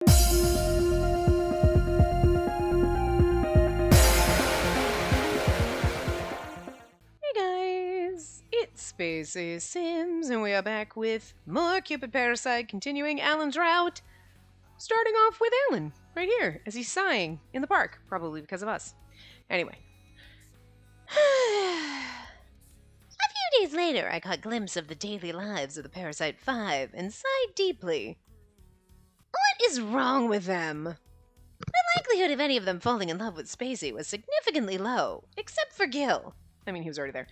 Hey guys, it's Spacey Sims, and we are back with more Cupid Parasite, continuing Alan's route. Starting off with Alan, right here, as he's sighing in the park, probably because of us. Anyway. A few days later, I caught a glimpse of the daily lives of the Parasite 5 and sighed deeply. What is wrong with them? The likelihood of any of them falling in love with Spacey was significantly low, except for Gil. I mean, he was already there.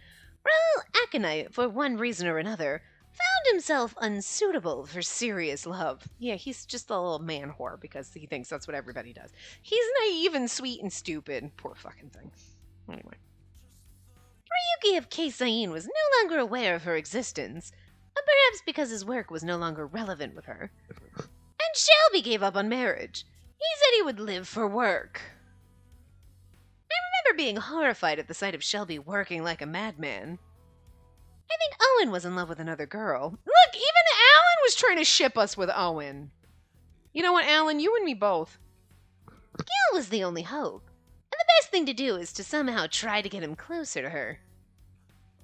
Raoul Aconite, for one reason or another, found himself unsuitable for serious love. Yeah, he's just a little man whore because he thinks that's what everybody does. He's naive and sweet and stupid. Poor fucking thing. Anyway. Ryuki of Keisain was no longer aware of her existence, perhaps because his work was no longer relevant with her. And Shelby gave up on marriage. He said he would live for work. I remember being horrified at the sight of Shelby working like a madman. I think Owen was in love with another girl. Look, even Alan was trying to ship us with Owen. You know what, Alan? You and me both. Gil was the only hope. And the best thing to do is to somehow try to get him closer to her.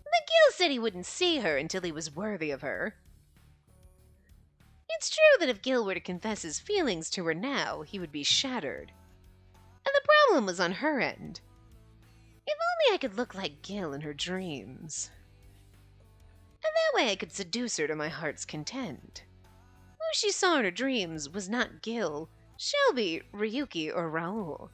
But Gil said he wouldn't see her until he was worthy of her. It's true that if Gil were to confess his feelings to her now, he would be shattered. And the problem was on her end. If only I could look like Gil in her dreams. And that way I could seduce her to my heart's content. Who she saw in her dreams was not Gil, Shelby, Ryuki, or Raoul.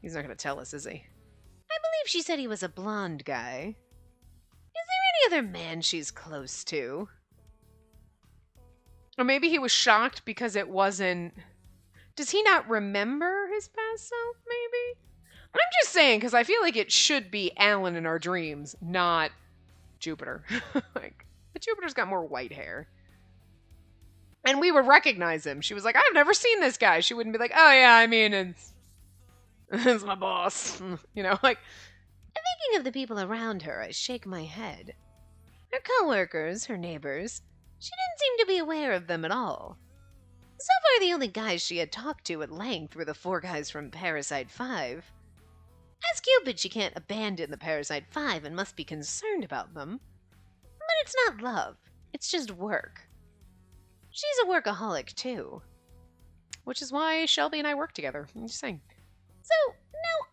He's not going to tell us, is he? I believe she said he was a blonde guy. Is there any other man she's close to? Or maybe he was shocked because it wasn't... Does he not remember his past self, maybe? I'm just saying, because I feel like it should be Alan in our dreams, not Jupiter. Like, but Jupiter's got more white hair. And we would recognize him. She was like, I've never seen this guy. She wouldn't be like, oh yeah, I mean, it's my boss. You know, like... Thinking of the people around her, I shake my head. Her co-workers, her neighbors, she didn't seem to be aware of them at all. So far, the only guys she had talked to at length were the 4 guys from Parasite 5. As Cupid, she can't abandon the Parasite 5 and must be concerned about them. But it's not love. It's just work. She's a workaholic, too. Which is why Shelby and I work together. I'm just saying. So,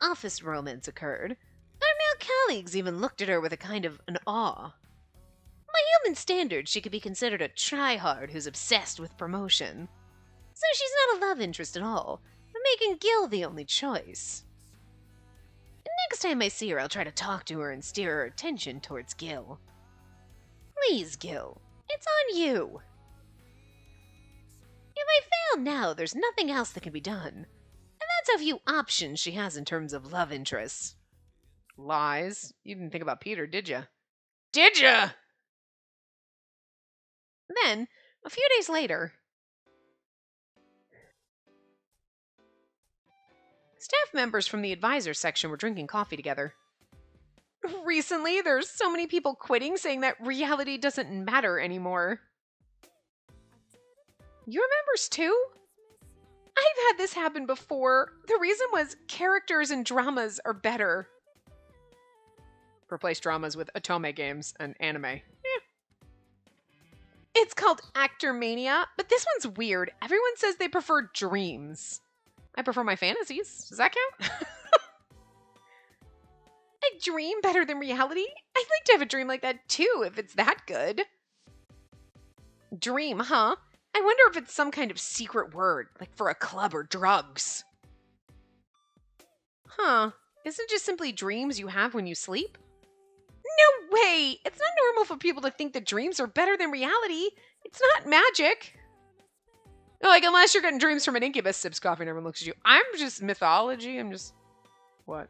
no office romance occurred. Our male colleagues even looked at her with a kind of an awe. By human standards, she could be considered a try-hard who's obsessed with promotion. So she's not a love interest at all, but making Gil the only choice. Next time I see her, I'll try to talk to her and steer her attention towards Gil. Please, Gil, it's on you. If I fail now, there's nothing else that can be done. And that's how few options she has in terms of love interests. Lies. You didn't think about Peter, did ya? Did ya? Then, a few days later, staff members from the advisor section were drinking coffee together. Recently, there's so many people quitting saying that reality doesn't matter anymore. You remembers too? I've had this happen before. The reason was characters and dramas are better. Replace dramas with otome games and anime. It's called Actor Mania, but this one's weird. Everyone says they prefer dreams. I prefer my fantasies. Does that count? A dream better than reality? I'd like to have a dream like that too, if it's that good. Dream, huh? I wonder if it's some kind of secret word, like for a club or drugs. Huh. Isn't it just simply dreams you have when you sleep? No way! It's not normal for people to think that dreams are better than reality. It's not magic. Like, unless you're getting dreams from an incubus, sips coffee and everyone looks at you. I'm just mythology. I'm just... What?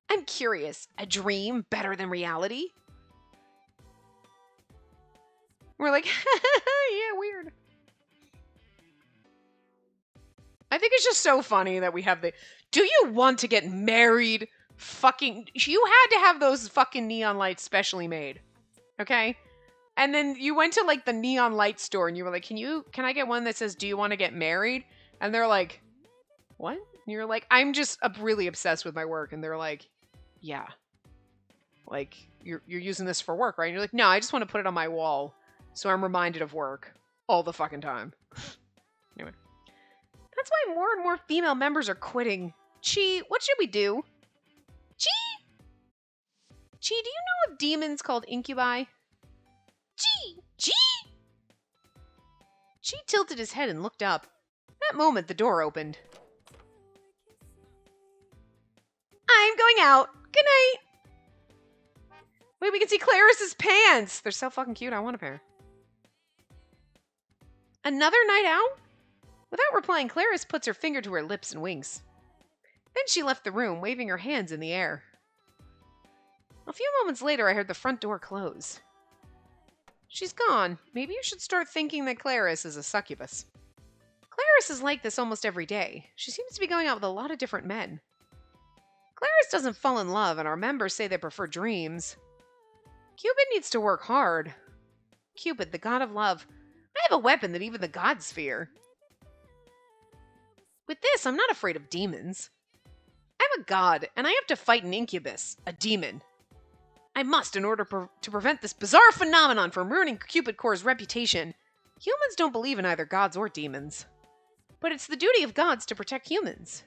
I'm curious. A dream better than reality? We're like, yeah, weird. I think it's just so funny that we have the... Do you want to get married? Fucking... You had to have those fucking neon lights specially made. Okay? And then you went to like the neon light store and you were like, can I get one that says, do you want to get married? And they're like, what? And you're like, I'm just really obsessed with my work. And they're like, yeah. Like, you're using this for work, right? And you're like, no, I just want to put it on my wall so I'm reminded of work all the fucking time. Anyway. That's why more and more female members are quitting. Chi, what should we do? Chi, do you know of demons called incubi? Chi! Chi tilted his head and looked up. That moment, the door opened. I'm going out. Good night. Wait, we can see Clarice's pants. They're so fucking cute. I want a pair. Another night out? Without replying, Clarice puts her finger to her lips and winks. Then she left the room, waving her hands in the air. A few moments later, I heard the front door close. She's gone. Maybe you should start thinking that Clarice is a succubus. Clarice is like this almost every day. She seems to be going out with a lot of different men. Clarice doesn't fall in love, and our members say they prefer dreams. Cupid needs to work hard. Cupid, the god of love. I have a weapon that even the gods fear. With this, I'm not afraid of demons. I'm a god, and I have to fight an incubus, a demon. I must in order to prevent this bizarre phenomenon from ruining Cupid Corps' reputation. Humans don't believe in either gods or demons. But it's the duty of gods to protect humans.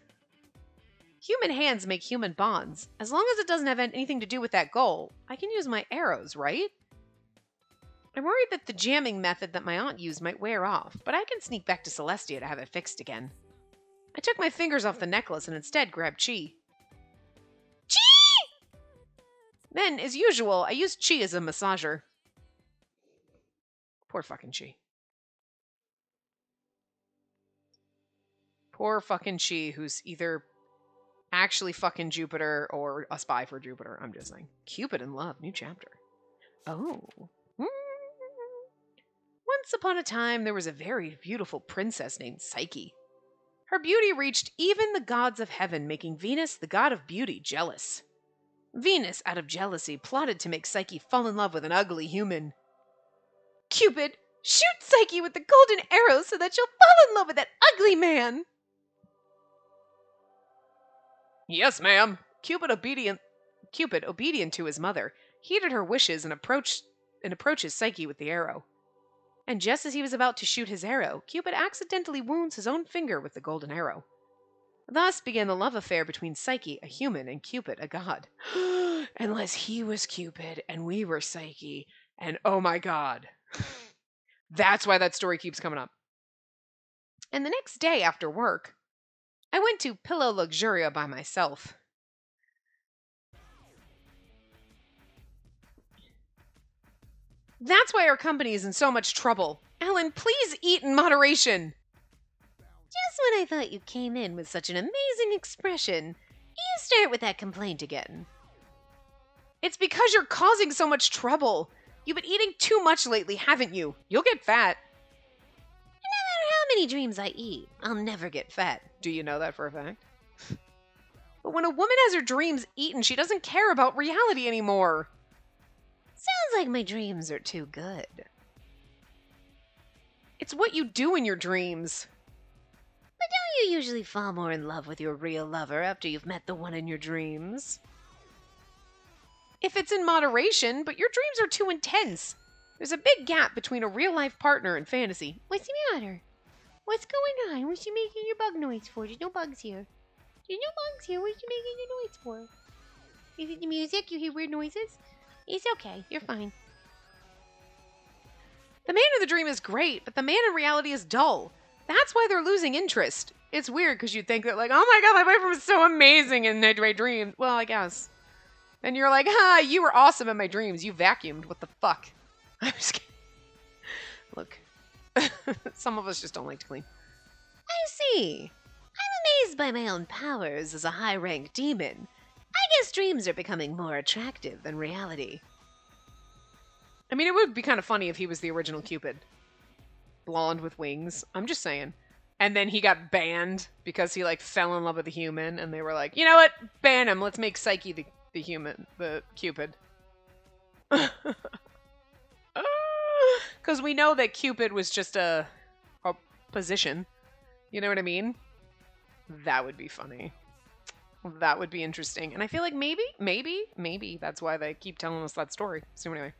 Human hands make human bonds. As long as it doesn't have anything to do with that goal, I can use my arrows, right? I'm worried that the jamming method that my aunt used might wear off, but I can sneak back to Celestia to have it fixed again. I took my fingers off the necklace and instead grabbed Chi. Chi! Then, as usual, I used Chi as a massager. Poor fucking Chi. Poor fucking Chi, who's either actually fucking Jupiter or a spy for Jupiter. I'm just saying. Cupid and Love, new chapter. Oh. Once upon a time, there was a very beautiful princess named Psyche. Her beauty reached even the gods of heaven, making Venus, the god of beauty, jealous. Venus, out of jealousy, plotted to make Psyche fall in love with an ugly human. Cupid, shoot Psyche with the golden arrow so that she'll fall in love with that ugly man! Yes, ma'am. Cupid, obedient to his mother, heeded her wishes and approaches Psyche with the arrow. And just as he was about to shoot his arrow, Cupid accidentally wounds his own finger with the golden arrow. Thus began the love affair between Psyche, a human, and Cupid, a god. Unless he was Cupid and we were Psyche, and oh my god. That's why that story keeps coming up. And the next day after work, I went to Pillow Luxuria by myself. That's why our company is in so much trouble. Ellen, please eat in moderation. Just when I thought you came in with such an amazing expression, you start with that complaint again. It's because you're causing so much trouble. You've been eating too much lately, haven't you? You'll get fat. No matter how many dreams I eat, I'll never get fat. Do you know that for a fact? But when a woman has her dreams eaten, she doesn't care about reality anymore. Sounds like my dreams are too good. It's what you do in your dreams. But don't you usually fall more in love with your real lover after you've met the one in your dreams? If it's in moderation, but your dreams are too intense. There's a big gap between a real-life partner and fantasy. What's the matter? What's going on? What's you making your bug noise for? There's no bugs here. There's no bugs here. What you making your noise for? Is it the music? You hear weird noises? It's okay. You're fine. The man in the dream is great, but the man in reality is dull. That's why they're losing interest. It's weird because you'd think that, like, oh my god, my boyfriend was so amazing in my dreams. Well, I guess. And you're like, you were awesome in my dreams. You vacuumed. What the fuck? I'm just kidding. Look. Some of us just don't like to clean. I see. I'm amazed by my own powers as a high-rank demon. I guess dreams are becoming more attractive than reality. I mean, it would be kind of funny if he was the original Cupid. Blonde with wings. I'm just saying. And then he got banned because he, like, fell in love with a human. And they were like, you know what? Ban him. Let's make Psyche the human. The Cupid. Because we know that Cupid was just a position. You know what I mean? That would be funny. That would be interesting. And I feel like maybe that's why they keep telling us that story. So anyway.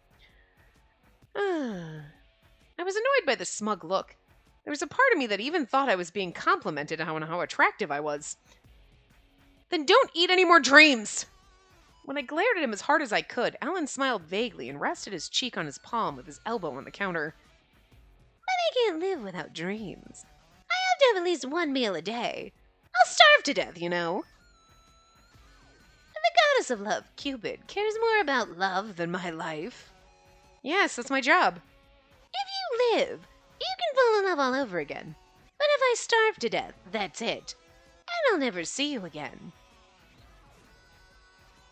I was annoyed by the smug look. There was a part of me that even thought I was being complimented on how attractive I was. Then don't eat any more dreams! When I glared at him as hard as I could, Alan smiled vaguely and rested his cheek on his palm with his elbow on the counter. But I can't live without dreams. I have to have at least one meal a day. I'll starve to death, you know. The goddess of love, Cupid, cares more about love than my life. Yes, that's my job. If you live, you can fall in love all over again. But if I starve to death, that's it. And I'll never see you again.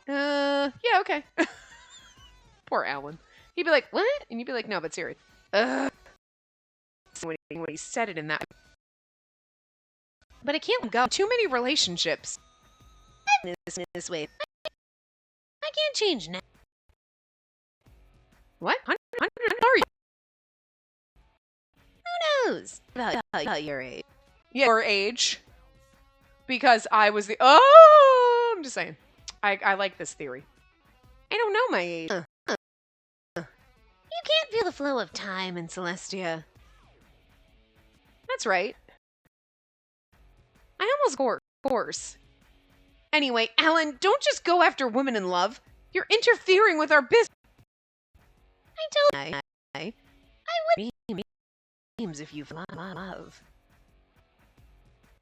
Yeah, okay. Poor Alan. He'd be like, what? And you'd be like, no, but serious. When he said it in that. But I can't go. Too many relationships. This way. I can't change now. What? How are you? Who knows about your age? Yeah, your age. Because I was the... Oh! I'm just saying. I like this theory. I don't know my age. You can't feel the flow of time in Celestia. That's right. I almost course. Anyway, Alan, don't just go after women in love. You're interfering with our business. I would be dreams if you fell in love.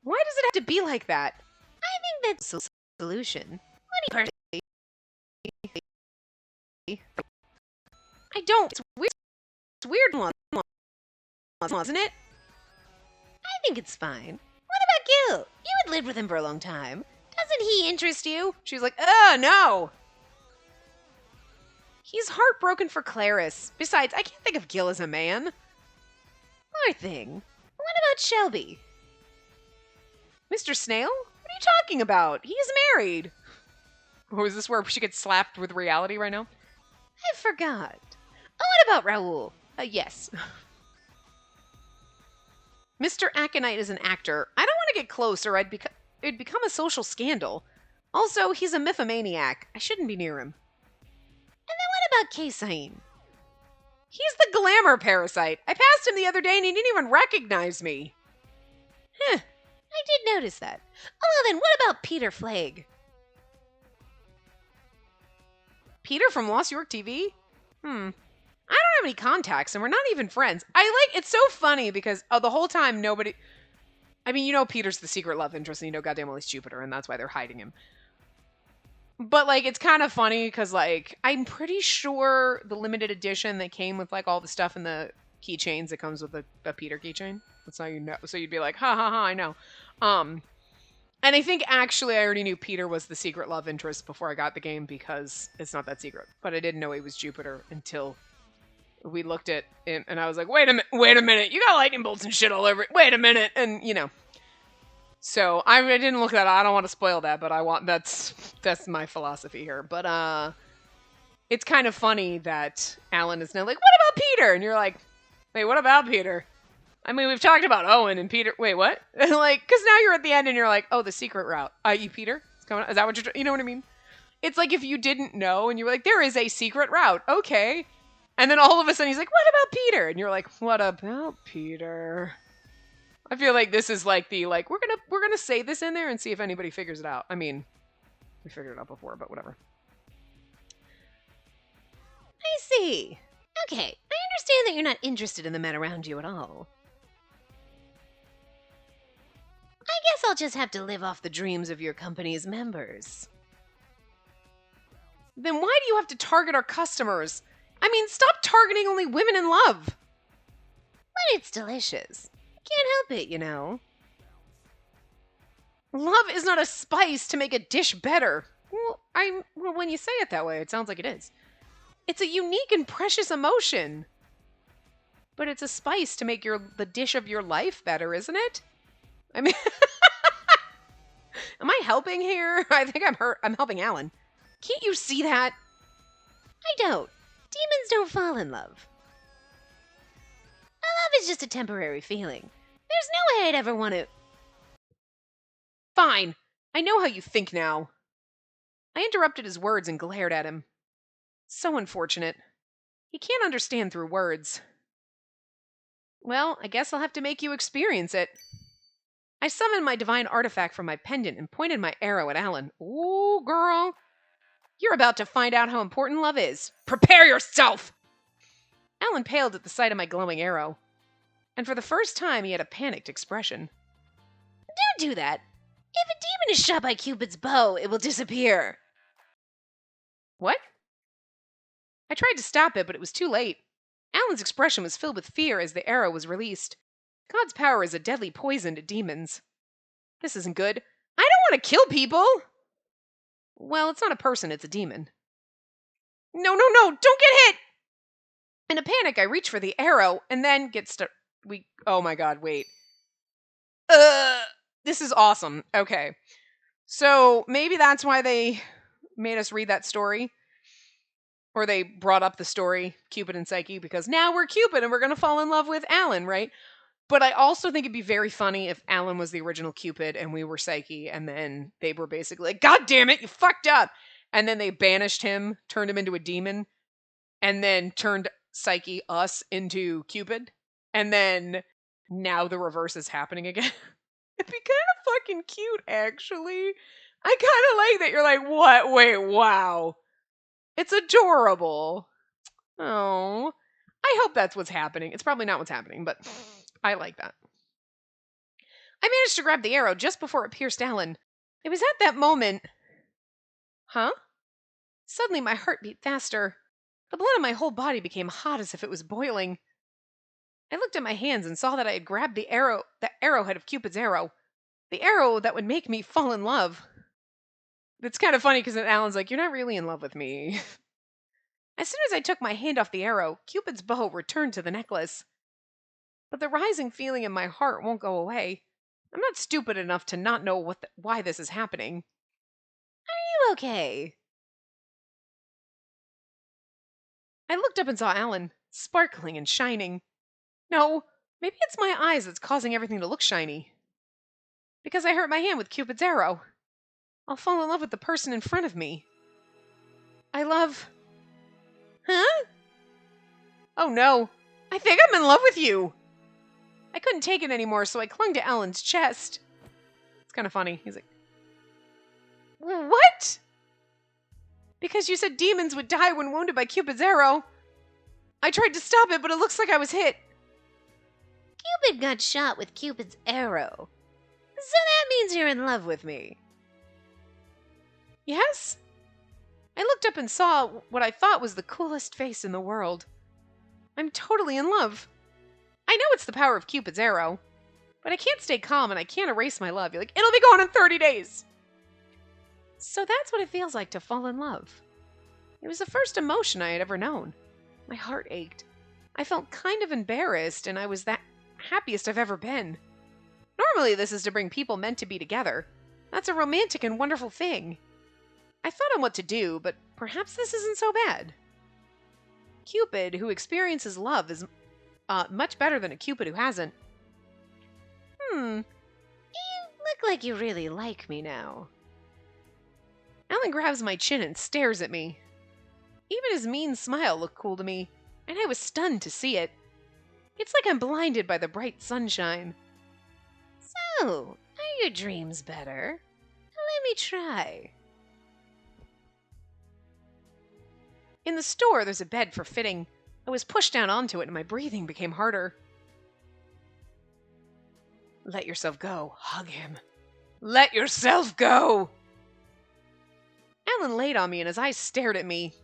Why does it have to be like that? I think that's the solution. I don't. It's weird, wasn't it? I think it's fine. What about Gil? You had lived with him for a long time. Doesn't he interest you? She's like, no. He's heartbroken for Clarice. Besides, I can't think of Gil as a man. Poor thing. What about Shelby? Mr. Snail? What are you talking about? He's married. Oh, is this where she gets slapped with reality right now? I forgot. Oh, what about Raoul? Yes. Mr. Aconite is an actor. I don't want to get close or it'd become a social scandal. Also, he's a mythomaniac. I shouldn't be near him. And then what about Kaysine? He's the glamour parasite. I passed him the other day and he didn't even recognize me. I did notice that. Oh, well then, what about Peter Flagg? Peter from Lost York TV? I don't have any contacts and we're not even friends. It's so funny because the whole time nobody... I mean, you know Peter's the secret love interest and you know goddamn well he's Jupiter and that's why they're hiding him. But, it's kind of funny because, I'm pretty sure the limited edition that came with, all the stuff in the keychains that comes with a Peter keychain. That's how you know. So you'd be like, ha, ha, ha, I know. And I think, actually, I already knew Peter was the secret love interest before I got the game because it's not that secret. But I didn't know he was Jupiter until we looked at it, and I was like, wait a minute. You got lightning bolts and shit all over it. Wait a minute. And, So I didn't look that up. I don't want to spoil that, but that's my philosophy here. But it's kind of funny that Alan is now like, what about Peter? And you're like, wait, what about Peter? I mean, we've talked about Owen and Peter. Wait, what? And because now you're at the end and you're like, oh, the secret route. I.e. Peter? Is that what you know what I mean? It's like if you didn't know and you were like, there is a secret route. Okay. And then all of a sudden he's like, what about Peter? And you're like, what about Peter? I feel like this is like the, we're gonna say this in there and see if anybody figures it out. I mean, we figured it out before, but whatever. I see. Okay, I understand that you're not interested in the men around you at all. I guess I'll just have to live off the dreams of your company's members. Then why do you have to target our customers? I mean, stop targeting only women in love. But it's delicious. Can't help it, you know. Love is not a spice to make a dish better. Well, when you say it that way, it sounds like it is. It's a unique and precious emotion. But it's a spice to make the dish of your life better, isn't it? I mean, am I helping here? I think I'm helping Alan. Can't you see that? I don't. Demons don't fall in love. Love is just a temporary feeling. There's no way I'd ever want to. Fine. I know how you think now. I interrupted his words and glared at him. So unfortunate. He can't understand through words. Well, I guess I'll have to make you experience it. I summoned my divine artifact from my pendant and pointed my arrow at Alan. Ooh, girl. You're about to find out how important love is. Prepare yourself! Alan paled at the sight of my glowing arrow. And for the first time, he had a panicked expression. Don't do that. If a demon is shot by Cupid's bow, it will disappear. What? I tried to stop it, but it was too late. Alan's expression was filled with fear as the arrow was released. God's power is a deadly poison to demons. This isn't good. I don't want to kill people! Well, it's not a person, it's a demon. No, don't get hit! In a panic, I reach for the arrow and then get stuck. Oh my god, wait. This is awesome. Okay. So maybe that's why they made us read that story. Or they brought up the story, Cupid and Psyche, because now we're Cupid and we're going to fall in love with Alan, right? But I also think it'd be very funny if Alan was the original Cupid and we were Psyche, and then they were basically like, God damn it, you fucked up! And then they banished him, turned him into a demon, and then turned Psyche, us, into Cupid. And then now the reverse is happening again. It'd be kind of fucking cute, actually. I kind of like that you're like, what? Wait, wow. It's adorable. Oh. I hope that's what's happening. It's probably not what's happening, but I like that. I managed to grab the arrow just before it pierced Alan. It was at that moment... Huh? Suddenly my heart beat faster. The blood in my whole body became hot as if it was boiling. I looked at my hands and saw that I had grabbed the arrowhead of Cupid's arrow. The arrow that would make me fall in love. It's kind of funny because then Alan's like, you're not really in love with me. As soon as I took my hand off the arrow, Cupid's bow returned to the necklace. But the rising feeling in my heart won't go away. I'm not stupid enough to not know why this is happening. Are you okay? I looked up and saw Alan, sparkling and shining. No, maybe it's my eyes that's causing everything to look shiny. Because I hurt my hand with Cupid's arrow. I'll fall in love with the person in front of me. I love... Huh? Oh no, I think I'm in love with you. I couldn't take it anymore, so I clung to Alan's chest. It's kind of funny. He's like, what? Because you said demons would die when wounded by Cupid's arrow. I tried to stop it, but it looks like I was hit. Cupid got shot with Cupid's arrow. So that means you're in love with me. Yes? I looked up and saw what I thought was the coolest face in the world. I'm totally in love. I know it's the power of Cupid's arrow, but I can't stay calm and I can't erase my love. You're like, it'll be gone in 30 days. So that's what it feels like to fall in love. It was the first emotion I had ever known. My heart ached. I felt kind of embarrassed, and I was that happiest I've ever been. Normally this is to bring people meant to be together. That's a romantic and wonderful thing. I thought on what to do, but perhaps this isn't so bad. Cupid, who experiences love, is much better than a Cupid who hasn't. You look like you really like me now. Alan grabs my chin and stares at me. Even his mean smile looked cool to me, and I was stunned to see it. It's like I'm blinded by the bright sunshine. So, are your dreams better? Let me try. In the store, there's a bed for fitting. I was pushed down onto it and my breathing became harder. Let yourself go. Hug him. Let yourself go! Alan laid on me and his eyes stared at me.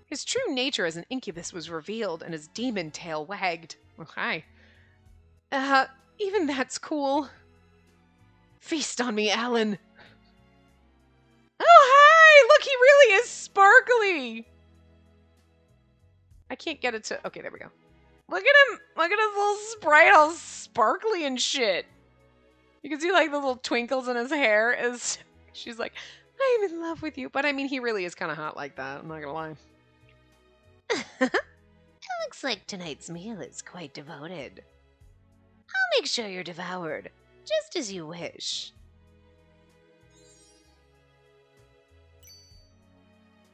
His true nature as an incubus was revealed and his demon tail wagged. Oh, hi. Even that's cool. Feast on me, Alan. Oh, hi! Look, he really is sparkly! I can't get it to... Okay, there we go. Look at him! Look at his little sprite all sparkly and shit. You can see, like, the little twinkles in his hair as she's like, I'm in love with you. But, I mean, he really is kind of hot like that. I'm not gonna lie. Looks like tonight's meal is quite devoted. I'll make sure you're devoured, just as you wish.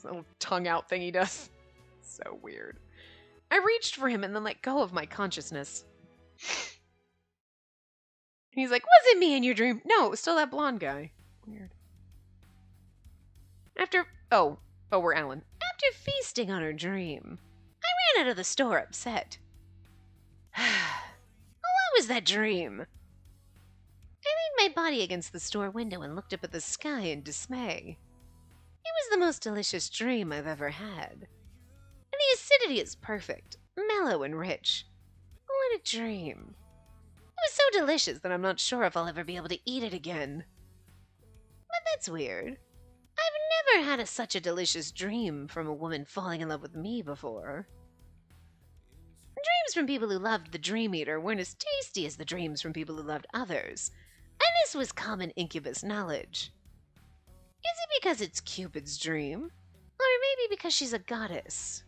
Little tongue out thing he does. So weird. I reached for him and then let go of my consciousness. He's like, was it me in your dream? No, it was still that blonde guy. Weird. We're Alan. After feasting on her dream, I ran out of the store upset. What was that dream? I leaned my body against the store window and looked up at the sky in dismay. It was the most delicious dream I've ever had. And the acidity is perfect, mellow and rich. What a dream. It was so delicious that I'm not sure if I'll ever be able to eat it again. But that's weird. I've never had such a delicious dream from a woman falling in love with me before. Dreams from people who loved the Dream Eater weren't as tasty as the dreams from people who loved others, and this was common incubus knowledge. Is it because it's Cupid's dream? Or maybe because she's a goddess?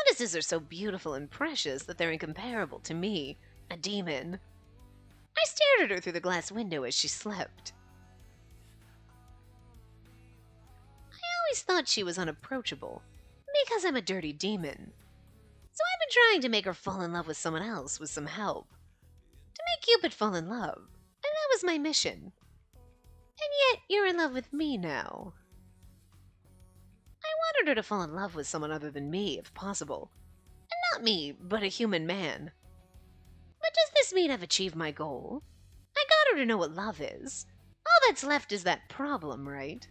Goddesses are so beautiful and precious that they're incomparable to me, a demon. I stared at her through the glass window as she slept. I always thought she was unapproachable, because I'm a dirty demon. So I've been trying to make her fall in love with someone else with some help. To make Cupid fall in love, and that was my mission. And yet, you're in love with me now. I wanted her to fall in love with someone other than me, if possible. And not me, but a human man. But does this mean I've achieved my goal? I got her to know what love is. All that's left is that problem, right?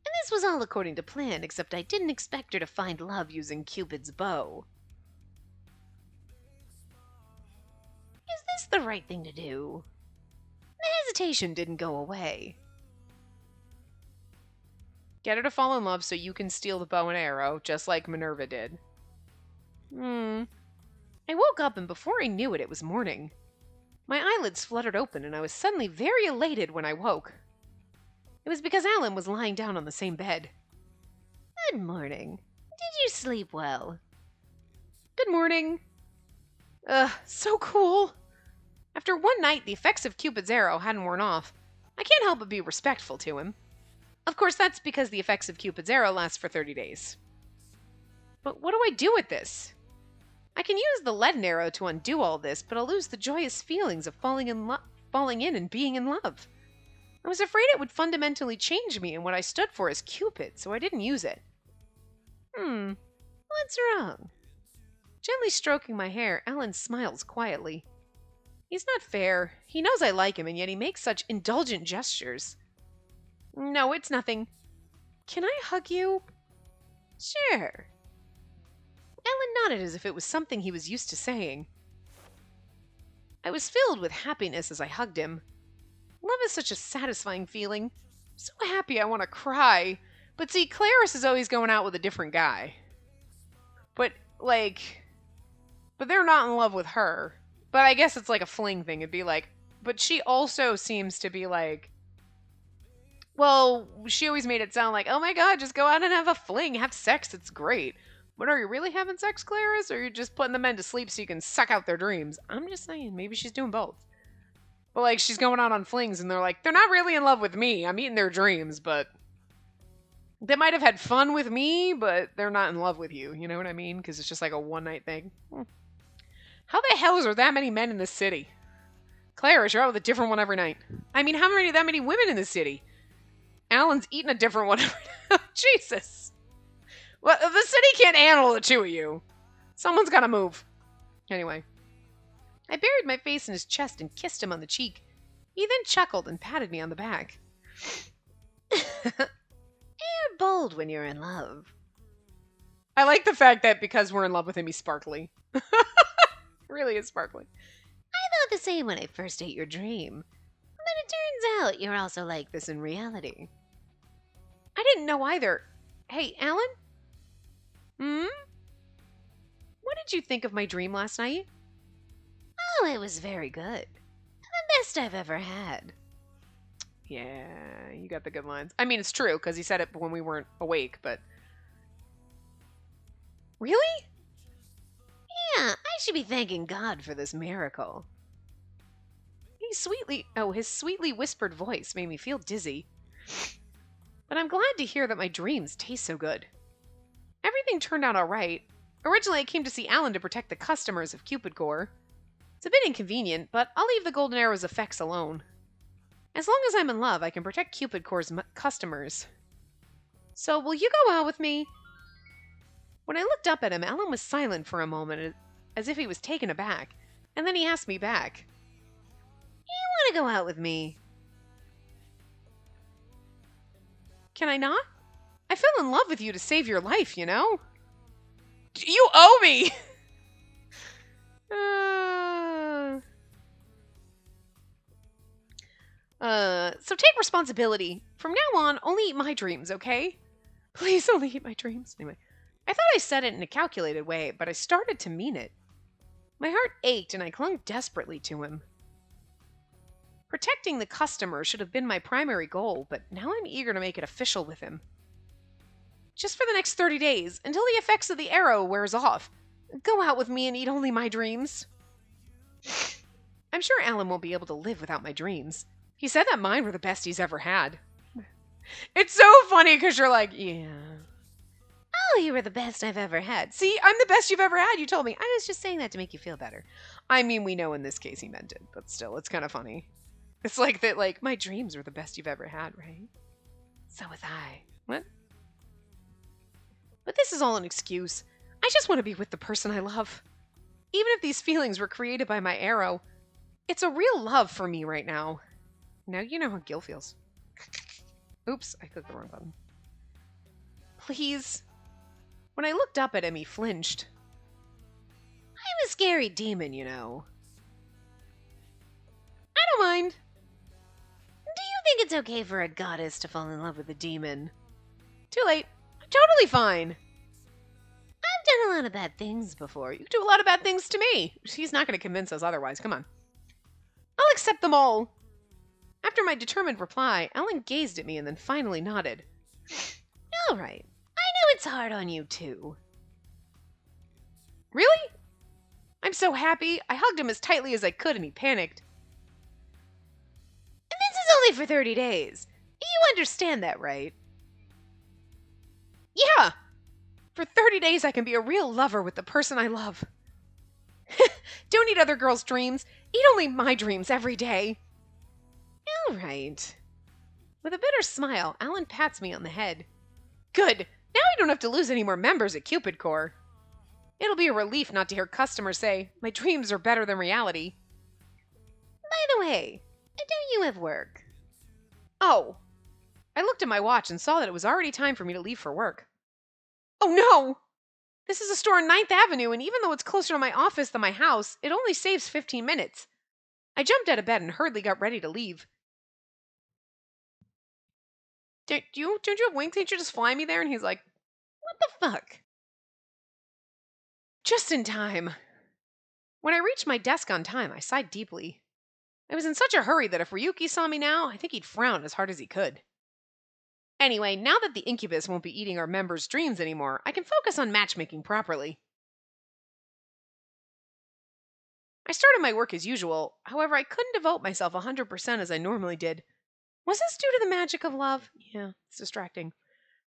And this was all according to plan, except I didn't expect her to find love using Cupid's bow. Is this the right thing to do? The hesitation didn't go away. Get her to fall in love so you can steal the bow and arrow, just like Minerva did. I woke up and before I knew it, it was morning. My eyelids fluttered open and I was suddenly very elated when I woke. It was because Alan was lying down on the same bed. Good morning. Did you sleep well? Good morning. So cool. After one night, the effects of Cupid's Arrow hadn't worn off. I can't help but be respectful to him. Of course, that's because the effects of Cupid's Arrow last for 30 days. But what do I do with this? I can use the leaden arrow to undo all this, but I'll lose the joyous feelings of falling in and being in love. I was afraid it would fundamentally change me and what I stood for as Cupid, so I didn't use it. What's wrong? Gently stroking my hair, Alan smiles quietly. He's not fair. He knows I like him, and yet he makes such indulgent gestures. No, it's nothing. Can I hug you? Sure. Alan nodded as if it was something he was used to saying. I was filled with happiness as I hugged him. Love is such a satisfying feeling. I'm so happy I want to cry. But see, Clarice is always going out with a different guy. But they're not in love with her. But I guess it's like a fling thing. It'd be like, but she also seems to be like, well, she always made it sound like, oh my god, just go out and have a fling, have sex, it's great. But are you really having sex, Clarice? Or are you just putting the men to sleep so you can suck out their dreams? I'm just saying, maybe she's doing both. But like, she's going out on flings and they're like, they're not really in love with me. I'm eating their dreams, but they might have had fun with me, but they're not in love with you. You know what I mean? Because it's just like a one-night thing. How the hell is there that many men in this city? Clarice, you're out with a different one every night. I mean, how many that many women in this city? Alan's eating a different one every night. Jesus. Well, the city can't handle the two of you. Someone's got to move. Anyway. I buried my face in his chest and kissed him on the cheek. He then chuckled and patted me on the back. You're bold when you're in love. I like the fact that because we're in love with him, he's sparkly. Really is sparkly. I thought the same when I first ate your dream. But it turns out you're also like this in reality. I didn't know either. Hey, Alan? What did you think of my dream last night? Oh, it was very good. The best I've ever had. Yeah, you got the good lines. I mean, it's true, because he said it when we weren't awake, but... Really? Yeah, I should be thanking God for this miracle. His sweetly whispered voice made me feel dizzy. But I'm glad to hear that my dreams taste so good. Everything turned out all right. Originally, I came to see Alan to protect the customers of Cupid Gore. It's a bit inconvenient, but I'll leave the Golden Arrow's effects alone. As long as I'm in love, I can protect Cupid Core's customers. So, will you go out with me? When I looked up at him, Alan was silent for a moment, as if he was taken aback, and then he asked me back. You want to go out with me? Can I not? I fell in love with you to save your life, you know? You owe me! So take responsibility. From now on, only eat my dreams, okay? Please only eat my dreams. Anyway, I thought I said it in a calculated way, but I started to mean it. My heart ached and I clung desperately to him. Protecting the customer should have been my primary goal, but now I'm eager to make it official with him. Just for the next 30 days, until the effects of the arrow wears off. Go out with me and eat only my dreams. I'm sure Alan won't be able to live without my dreams. He said that mine were the best he's ever had. It's so funny because you're like, yeah. Oh, you were the best I've ever had. See, I'm the best you've ever had, you told me. I was just saying that to make you feel better. I mean, we know in this case he meant it, but still, it's kind of funny. It's like that, like, my dreams were the best you've ever had, right? So was I. What? But this is all an excuse. I just want to be with the person I love. Even if these feelings were created by my arrow, it's a real love for me right now. Now you know how Gil feels. Oops, I clicked the wrong button. Please. When I looked up at him, he flinched. I'm a scary demon, you know. I don't mind. Do you think it's okay for a goddess to fall in love with a demon? Too late. I'm totally fine. I've done a lot of bad things before. You do a lot of bad things to me. She's not going to convince us otherwise. Come on. I'll accept them all. After my determined reply, Ellen gazed at me and then finally nodded. All right. I know it's hard on you, too. Really? I'm so happy. I hugged him as tightly as I could and he panicked. And this is only for 30 days. You understand that, right? Yeah. For 30 days, I can be a real lover with the person I love. Don't eat other girls' dreams. Eat only my dreams every day. All right. With a bitter smile, Alan pats me on the head. Good. Now I don't have to lose any more members at Cupid Core. It'll be a relief not to hear customers say, my dreams are better than reality. By the way, don't you have work? Oh. I looked at my watch and saw that it was already time for me to leave for work. Oh no! This is a store on 9th Avenue, and even though it's closer to my office than my house, it only saves 15 minutes. I jumped out of bed and hurriedly got ready to leave. Don't you have wings? Can't you just fly me there? And he's like, what the fuck? Just in time. When I reached my desk on time, I sighed deeply. I was in such a hurry that if Ryuki saw me now, I think he'd frown as hard as he could. Anyway, now that the incubus won't be eating our members' dreams anymore, I can focus on matchmaking properly. I started my work as usual, however I couldn't devote myself 100% as I normally did. Was this due to the magic of love? Yeah, it's distracting.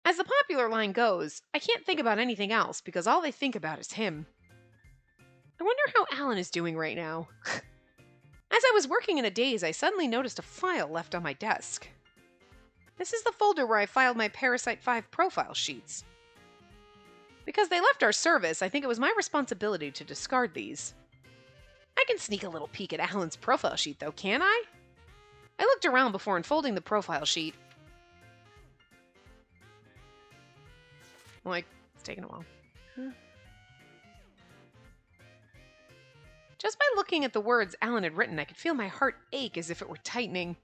As the popular line goes, I can't think about anything else because all they think about is him. I wonder how Alan is doing right now. As I was working in a daze, I suddenly noticed a file left on my desk. This is the folder where I filed my Parasite 5 profile sheets. Because they left our service, I think it was my responsibility to discard these. I can sneak a little peek at Alan's profile sheet, though, can't I? I looked around before unfolding the profile sheet. Like, it's taking a while. Just by looking at the words Alan had written, I could feel my heart ache as if it were tightening.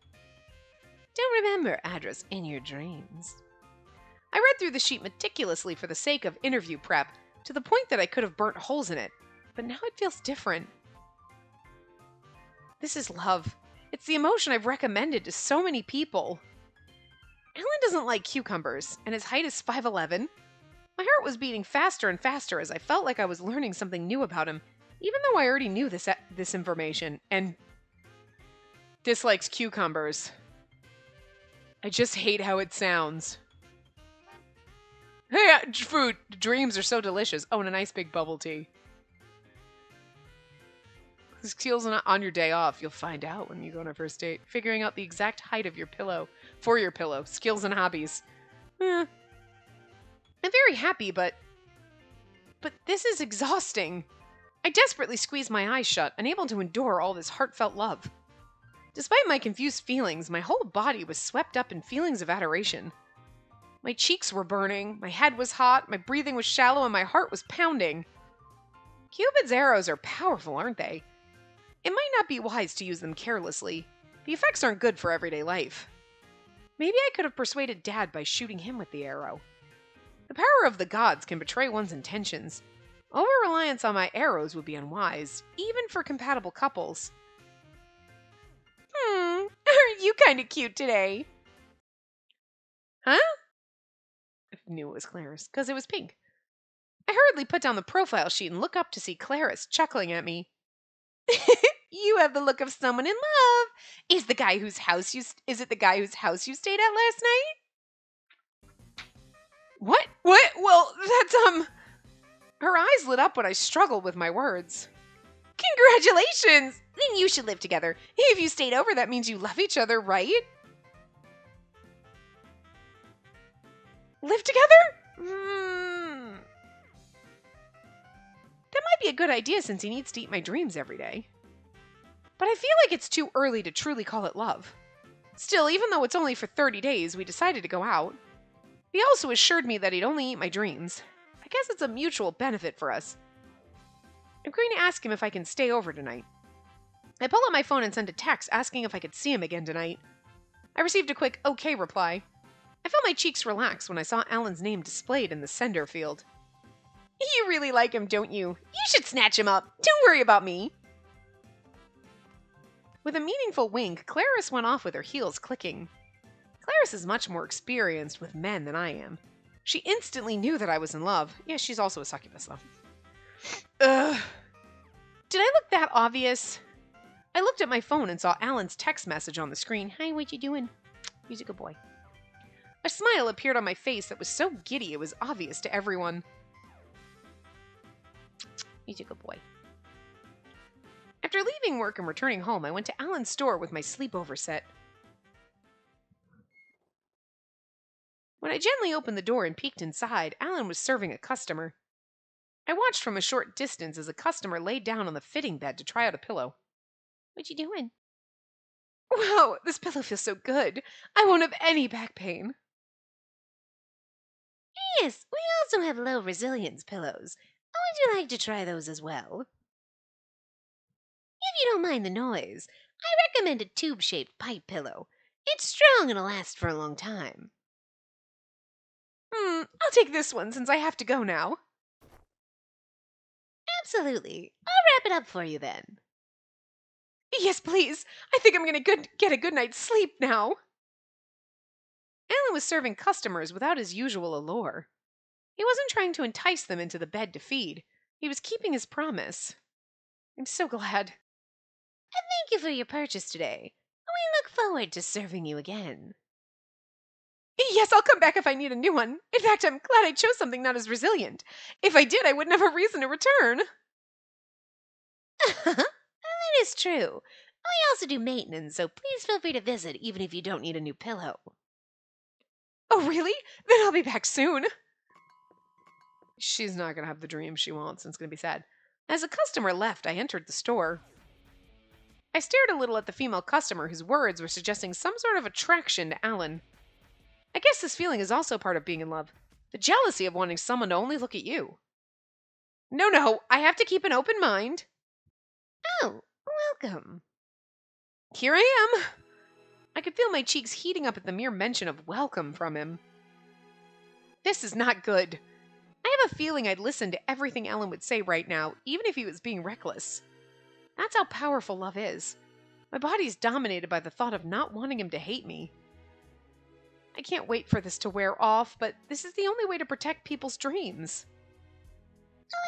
Don't remember address in your dreams. I read through the sheet meticulously for the sake of interview prep, to the point that I could have burnt holes in it. But now it feels different. This is love. It's the emotion I've recommended to so many people. Alan doesn't like cucumbers, and his height is 5'11". My heart was beating faster and faster as I felt like I was learning something new about him, even though I already knew this information and dislikes cucumbers. I just hate how it sounds. Hey, food. Dreams are so delicious. Oh, and a nice big bubble tea. Skills on your day off. You'll find out when you go on a first date. Figuring out the exact height of your pillow. For your pillow. Skills and hobbies. I'm very happy, but this is exhausting. I desperately squeezed my eyes shut, unable to endure all this heartfelt love. Despite my confused feelings, my whole body was swept up in feelings of adoration. My cheeks were burning, my head was hot, my breathing was shallow, and my heart was pounding. Cupid's arrows are powerful, aren't they? It might not be wise to use them carelessly. The effects aren't good for everyday life. Maybe I could have persuaded Dad by shooting him with the arrow. The power of the gods can betray one's intentions. Over-reliance on my arrows would be unwise, even for compatible couples. Aren't you kind of cute today? Huh? I knew it was Clarice, because it was pink. I hurriedly put down the profile sheet and looked up to see Clarice chuckling at me. You have the look of someone in love. Is it the guy whose house you stayed at last night? What? Well, that's Her eyes lit up when I struggled with my words. Congratulations! Then you should live together. If you stayed over, that means you love each other, right? Live together? That might be a good idea since he needs to eat my dreams every day. But I feel like it's too early to truly call it love. Still, even though it's only for 30 days, we decided to go out. He also assured me that he'd only eat my dreams. I guess it's a mutual benefit for us. I'm going to ask him if I can stay over tonight. I pull out my phone and send a text asking if I could see him again tonight. I received a quick okay reply. I felt my cheeks relax when I saw Alan's name displayed in the sender field. You really like him, don't you? You should snatch him up. Don't worry about me. With a meaningful wink, Clarice went off with her heels clicking. Clarice is much more experienced with men than I am. She instantly knew that I was in love. Yes, she's also a succubus, though. Ugh. Did I look that obvious? I looked at my phone and saw Alan's text message on the screen. Hi, what you doing? He's a good boy. A smile appeared on my face that was so giddy it was obvious to everyone. He's a good boy. After leaving work and returning home, I went to Alan's store with my sleepover set. When I gently opened the door and peeked inside, Alan was serving a customer. I watched from a short distance as a customer laid down on the fitting bed to try out a pillow. What you doing? Wow, this pillow feels so good. I won't have any back pain. Yes, we also have low resilience pillows. Would you like to try those as well? If you don't mind the noise, I recommend a tube-shaped pipe pillow. It's strong and will last for a long time. I'll take this one since I have to go now. Absolutely. I'll wrap it up for you then. Yes, please. I think I'm going to get a good night's sleep now. Alan was serving customers without his usual allure. He wasn't trying to entice them into the bed to feed. He was keeping his promise. I'm so glad. And thank you for your purchase today. We look forward to serving you again. Yes, I'll come back if I need a new one. In fact, I'm glad I chose something not as resilient. If I did, I wouldn't have a reason to return. That is true. We also do maintenance, so please feel free to visit even if you don't need a new pillow. Oh, really? Then I'll be back soon. She's not going to have the dream she wants, and it's going to be sad. As a customer left, I entered the store. I stared a little at the female customer whose words were suggesting some sort of attraction to Alan. I guess this feeling is also part of being in love. The jealousy of wanting someone to only look at you. No, I have to keep an open mind. Oh, welcome. Here I am. I could feel my cheeks heating up at the mere mention of welcome from him. This is not good. I have a feeling I'd listen to everything Alan would say right now, even if he was being reckless. That's how powerful love is. My body's dominated by the thought of not wanting him to hate me. I can't wait for this to wear off, but this is the only way to protect people's dreams.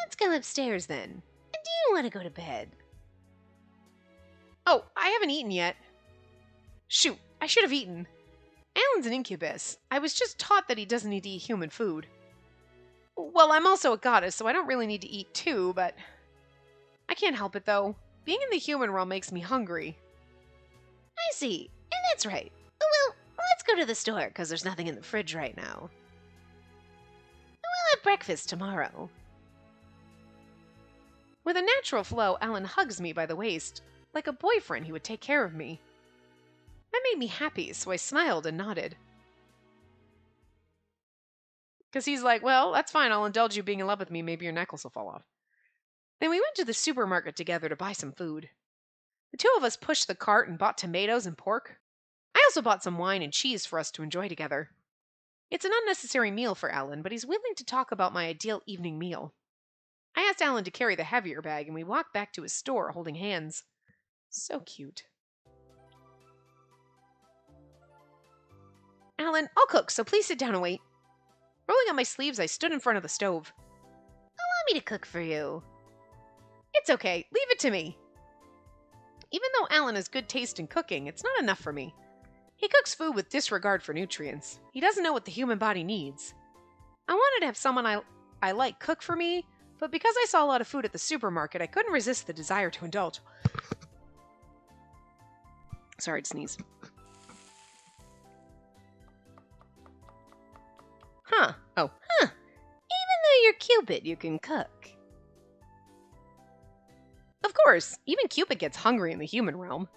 Let's go upstairs then. And do you want to go to bed? Oh, I haven't eaten yet. Shoot, I should have eaten. Alan's an incubus. I was just taught that he doesn't need to eat human food. Well, I'm also a goddess, so I don't really need to eat too, but I can't help it though. Being in the human realm makes me hungry. I see. And that's right. Well, let's go to the store, because there's nothing in the fridge right now. We'll have breakfast tomorrow. With a natural flow, Alan hugs me by the waist. Like a boyfriend, he would take care of me. That made me happy, so I smiled and nodded. Because he's like, well, that's fine, I'll indulge you being in love with me, maybe your necklace will fall off. Then we went to the supermarket together to buy some food. The two of us pushed the cart and bought tomatoes and pork. I also bought some wine and cheese for us to enjoy together. It's an unnecessary meal for Alan, but he's willing to talk about my ideal evening meal. I asked Alan to carry the heavier bag, and we walked back to his store holding hands. So cute. Alan, I'll cook, so please sit down and wait. Rolling up my sleeves, I stood in front of the stove. Allow me to cook for you. It's okay, leave it to me. Even though Alan has good taste in cooking, it's not enough for me. He cooks food with disregard for nutrients. He doesn't know what the human body needs. I wanted to have someone I like cook for me, but because I saw a lot of food at the supermarket, I couldn't resist the desire to indulge. Sorry to sneeze. Huh. Oh. Huh. Even though you're Cupid, you can cook. Of course. Even Cupid gets hungry in the human realm.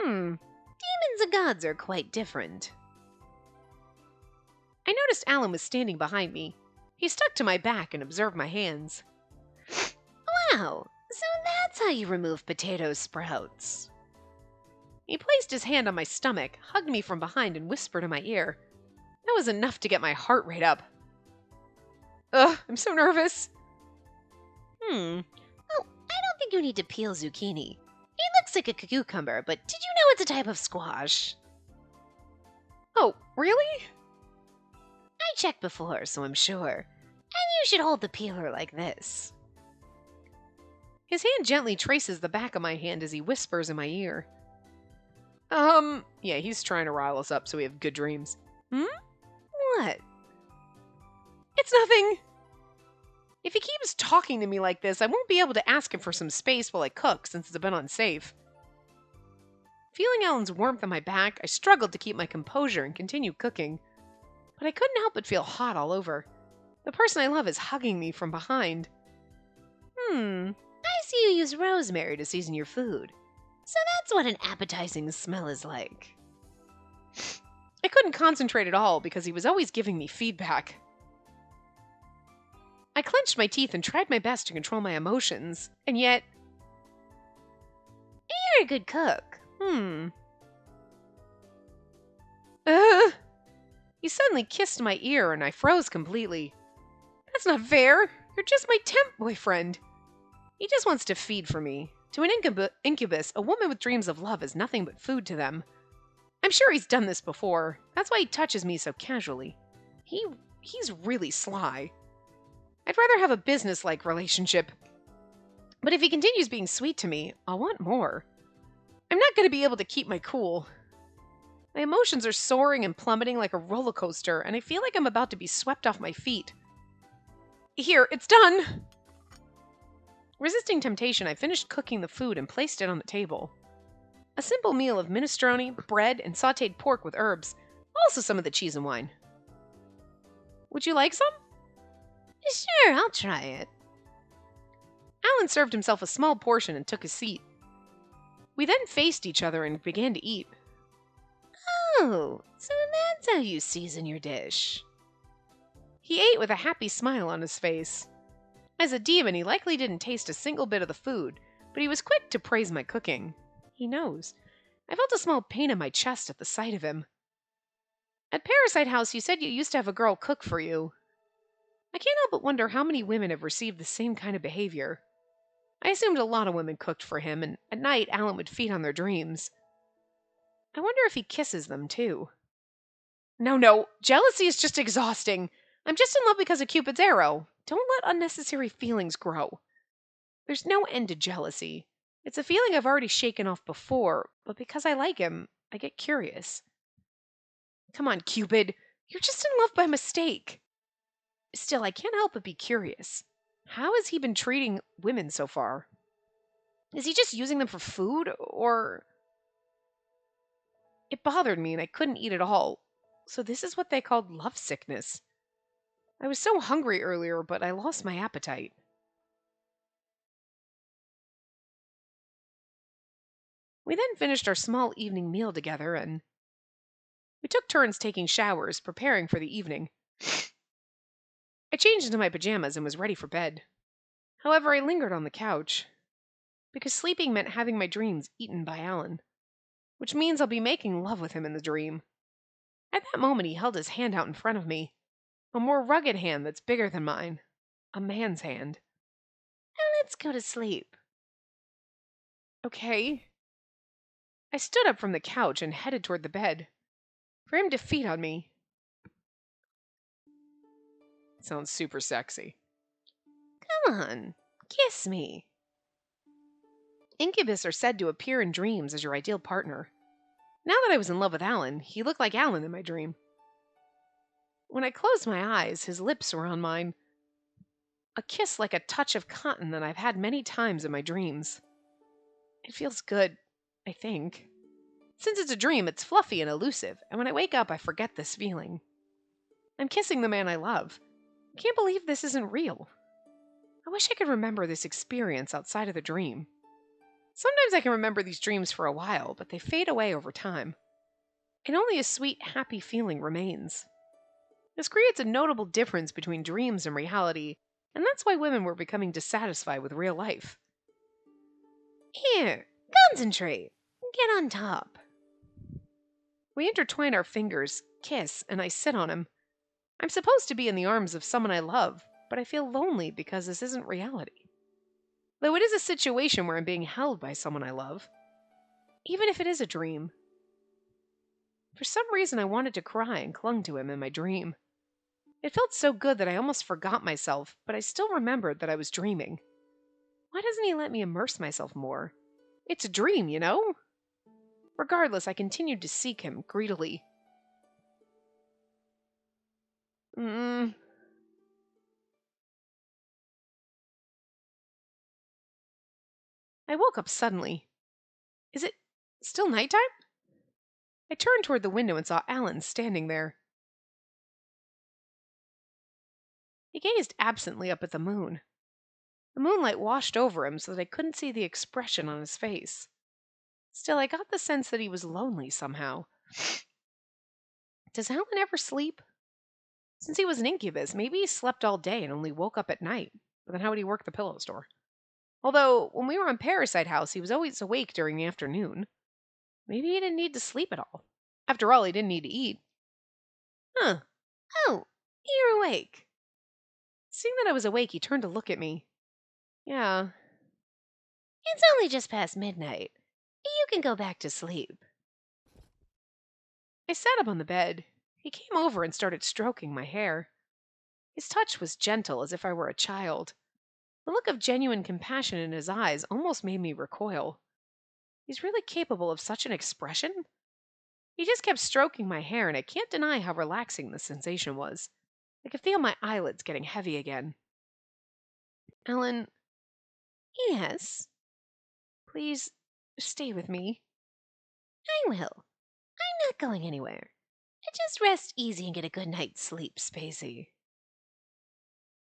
Demons and gods are quite different. I noticed Alan was standing behind me. He stuck to my back and observed my hands. Wow. So that's how you remove potato sprouts. He placed his hand on my stomach, hugged me from behind, and whispered in my ear. That was enough to get my heart rate up. Ugh, I'm so nervous. Oh, I don't think you need to peel zucchini. It looks like a cucumber, but did you know it's a type of squash? Oh, really? I checked before, so I'm sure. And you should hold the peeler like this. His hand gently traces the back of my hand as he whispers in my ear. Yeah, he's trying to rile us up so we have good dreams. What? It's nothing. If he keeps talking to me like this, I won't be able to ask him for some space while I cook since it's a bit unsafe. Feeling Alan's warmth on my back, I struggled to keep my composure and continue cooking. But I couldn't help but feel hot all over. The person I love is hugging me from behind. I see you use rosemary to season your food. So that's what an appetizing smell is like. I couldn't concentrate at all because he was always giving me feedback. I clenched my teeth and tried my best to control my emotions, and yet... You're a good cook. He suddenly kissed my ear and I froze completely. That's not fair. You're just my temp boyfriend. He just wants to feed for me. To an incubus, a woman with dreams of love is nothing but food to them. I'm sure he's done this before. That's why he touches me so casually. He's really sly. I'd rather have a business-like relationship. But if he continues being sweet to me, I'll want more. I'm not going to be able to keep my cool. My emotions are soaring and plummeting like a roller coaster, and I feel like I'm about to be swept off my feet. Here, it's done! Resisting temptation, I finished cooking the food and placed it on the table. A simple meal of minestrone, bread, and sautéed pork with herbs. Also some of the cheese and wine. Would you like some? Sure, I'll try it. Alan served himself a small portion and took his seat. We then faced each other and began to eat. Oh, so that's how you season your dish. He ate with a happy smile on his face. As a demon, he likely didn't taste a single bit of the food, but he was quick to praise my cooking. He knows. I felt a small pain in my chest at the sight of him. At Parasite House, you said you used to have a girl cook for you. I can't help but wonder how many women have received the same kind of behavior. I assumed a lot of women cooked for him, and at night Alan would feed on their dreams. I wonder if he kisses them, too. No, no. Jealousy is just exhausting. I'm just in love because of Cupid's arrow. Don't let unnecessary feelings grow. There's no end to jealousy. It's a feeling I've already shaken off before, but because I like him, I get curious. Come on, Cupid. You're just in love by mistake. Still, I can't help but be curious. How has he been treating women so far? Is he just using them for food, or... It bothered me and I couldn't eat at all. So this is what they called love sickness. I was so hungry earlier, but I lost my appetite. We then finished our small evening meal together and we took turns taking showers, preparing for the evening. I changed into my pajamas and was ready for bed. However, I lingered on the couch because sleeping meant having my dreams eaten by Alan, which means I'll be making love with him in the dream. At that moment, he held his hand out in front of me, a more rugged hand that's bigger than mine, a man's hand. Now let's go to sleep. Okay. I stood up from the couch and headed toward the bed, for him to feed on me. Sounds super sexy. Come on, kiss me. Incubus are said to appear in dreams as your ideal partner. Now that I was in love with Alan, he looked like Alan in my dream. When I closed my eyes, his lips were on mine. A kiss like a touch of cotton that I've had many times in my dreams. It feels good, I think. Since it's a dream, it's fluffy and elusive, and when I wake up, I forget this feeling. I'm kissing the man I love. I can't believe this isn't real. I wish I could remember this experience outside of the dream. Sometimes I can remember these dreams for a while, but they fade away over time. And only a sweet, happy feeling remains. This creates a notable difference between dreams and reality, and that's why women were becoming dissatisfied with real life. Here, concentrate. Get on top. We intertwine our fingers, kiss, and I sit on him. I'm supposed to be in the arms of someone I love, but I feel lonely because this isn't reality. Though it is a situation where I'm being held by someone I love, even if it is a dream. For some reason, I wanted to cry and clung to him in my dream. It felt so good that I almost forgot myself, but I still remembered that I was dreaming. Why doesn't he let me immerse myself more? It's a dream, you know? Regardless, I continued to seek him greedily. I woke up suddenly. Is it still nighttime? I turned toward the window and saw Alan standing there. He gazed absently up at the moon. The moonlight washed over him so that I couldn't see the expression on his face. Still, I got the sense that he was lonely somehow. Does Alan ever sleep? Since he was an incubus, maybe he slept all day and only woke up at night. But then how would he work the pillow store? Although, when we were on Parasite House, he was always awake during the afternoon. Maybe he didn't need to sleep at all. After all, he didn't need to eat. Huh. Oh, you're awake. Seeing that I was awake, he turned to look at me. Yeah. It's only just past midnight. You can go back to sleep. I sat up on the bed. He came over and started stroking my hair. His touch was gentle, as if I were a child. The look of genuine compassion in his eyes almost made me recoil. He's really capable of such an expression? He just kept stroking my hair, and I can't deny how relaxing the sensation was. I could feel my eyelids getting heavy again. Ellen, Yes, please stay with me. I will. I'm not going anywhere. Just rest easy and get a good night's sleep, Spacey.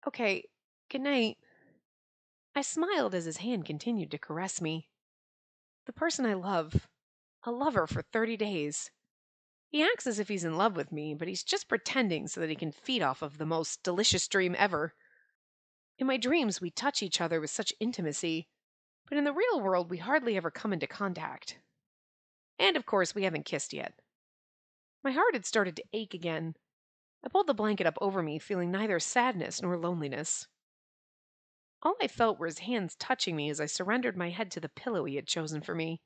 Okay, good night. I smiled as his hand continued to caress me. The person I love, a lover for 30 days. He acts as if he's in love with me, but he's just pretending so that he can feed off of the most delicious dream ever. In my dreams, we touch each other with such intimacy, but in the real world, we hardly ever come into contact. And of course, we haven't kissed yet. My heart had started to ache again. I pulled the blanket up over me, feeling neither sadness nor loneliness. All I felt were his hands touching me as I surrendered my head to the pillow he had chosen for me.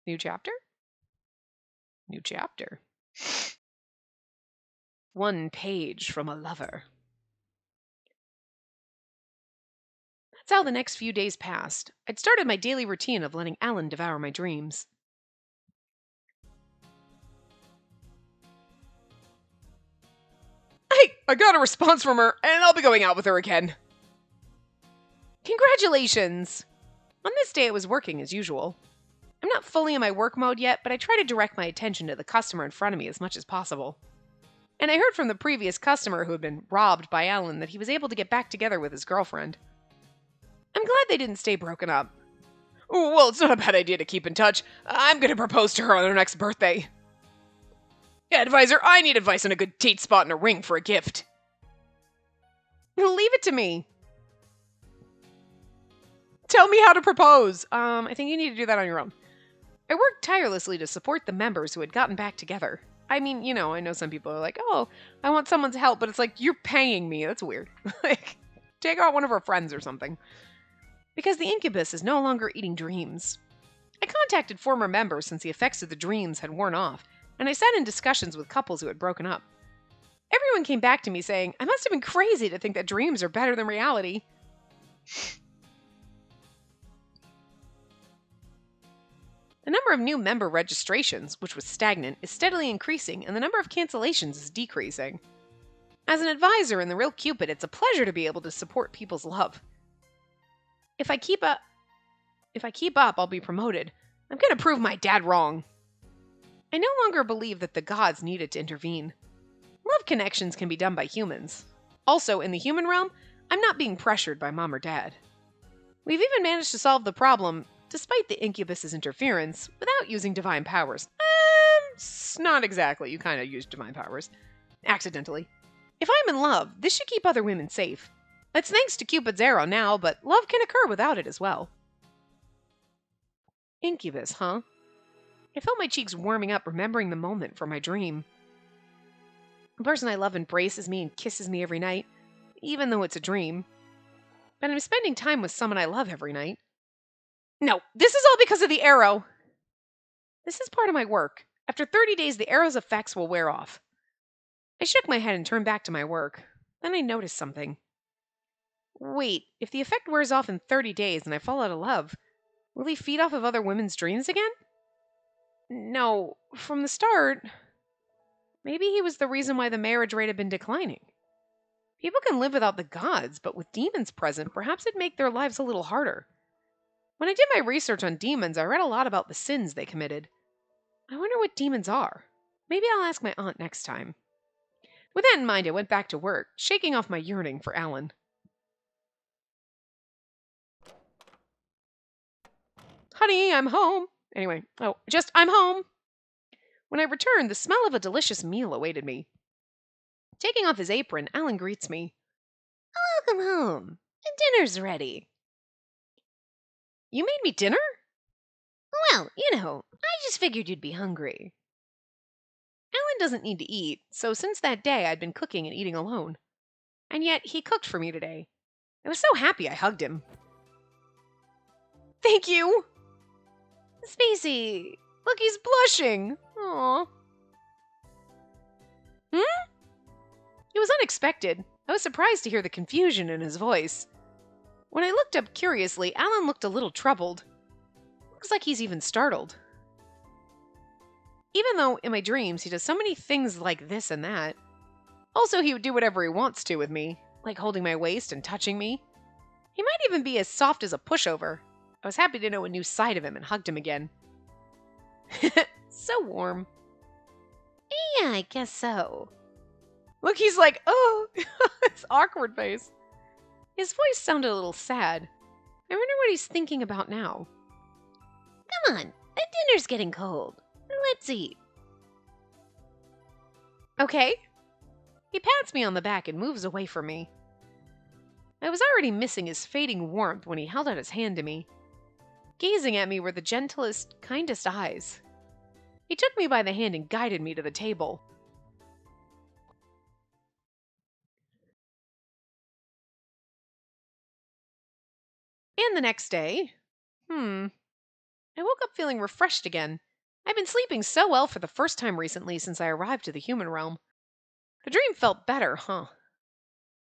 New chapter? New chapter. One page from a lover. That's how the next few days passed. I'd started my daily routine of letting Alan devour my dreams. I got a response from her, and I'll be going out with her again. Congratulations! On this day, it was working as usual. I'm not fully in my work mode yet, but I try to direct my attention to the customer in front of me as much as possible. And I heard from the previous customer who had been robbed by Alan that he was able to get back together with his girlfriend. I'm glad they didn't stay broken up. Well, it's not a bad idea to keep in touch. I'm going to propose to her on her next birthday. Yeah, advisor, I need advice on a good date spot and a ring for a gift. Leave it to me. Tell me how to propose. I think you need to do that on your own. I worked tirelessly to support the members who had gotten back together. I mean, I know some people are like, oh, I want someone's help, but it's like, you're paying me. That's weird. Like, take out one of our friends or something. Because the incubus is no longer eating dreams. I contacted former members since the effects of the dreams had worn off, and I sat in discussions with couples who had broken up. Everyone came back to me saying, I must have been crazy to think that dreams are better than reality. The number of new member registrations, which was stagnant, is steadily increasing, and the number of cancellations is decreasing. As an advisor in the real Cupid, it's a pleasure to be able to support people's love. If I keep up, I'll be promoted. I'm going to prove my dad wrong. I no longer believe that the gods needed to intervene. Love connections can be done by humans. Also, in the human realm, I'm not being pressured by mom or dad. We've even managed to solve the problem, despite the incubus's interference, without using divine powers. Not exactly. You kind of used divine powers. Accidentally. If I'm in love, this should keep other women safe. It's thanks to Cupid's Arrow now, but love can occur without it as well. Incubus, huh? I felt my cheeks warming up remembering the moment from my dream. The person I love embraces me and kisses me every night, even though it's a dream. But I'm spending time with someone I love every night. No, this is all because of the arrow. This is part of my work. After 30 days, the arrow's effects will wear off. I shook my head and turned back to my work. Then I noticed something. Wait, if the effect wears off in 30 days and I fall out of love, will he feed off of other women's dreams again? No, from the start, maybe he was the reason why the marriage rate had been declining. People can live without the gods, but with demons present, perhaps it'd make their lives a little harder. When I did my research on demons, I read a lot about the sins they committed. I wonder what demons are. Maybe I'll ask my aunt next time. With that in mind, I went back to work, shaking off my yearning for Alan. Honey, I'm home. Anyway, I'm home. When I returned, the smell of a delicious meal awaited me. Taking off his apron, Alan greets me. Welcome home. Dinner's ready. You made me dinner? Well, I just figured you'd be hungry. Alan doesn't need to eat, so since that day I'd been cooking and eating alone. And yet, he cooked for me today. I was so happy I hugged him. Thank you! Spacey! Look, he's blushing! Aww. It was unexpected. I was surprised to hear the confusion in his voice. When I looked up curiously, Alan looked a little troubled. Looks like he's even startled. Even though, in my dreams, he does so many things like this and that. Also, he would do whatever he wants to with me, like holding my waist and touching me. He might even be as soft as a pushover. I was happy to know a new side of him and hugged him again. So warm. Yeah, I guess so. Look, he's like, oh, his awkward face. His voice sounded a little sad. I wonder what he's thinking about now. Come on, the dinner's getting cold. Let's eat. Okay. He pats me on the back and moves away from me. I was already missing his fading warmth when he held out his hand to me. Gazing at me were the gentlest, kindest eyes. He took me by the hand and guided me to the table. And the next day, I woke up feeling refreshed again. I've been sleeping so well for the first time recently since I arrived to the human realm. The dream felt better, huh?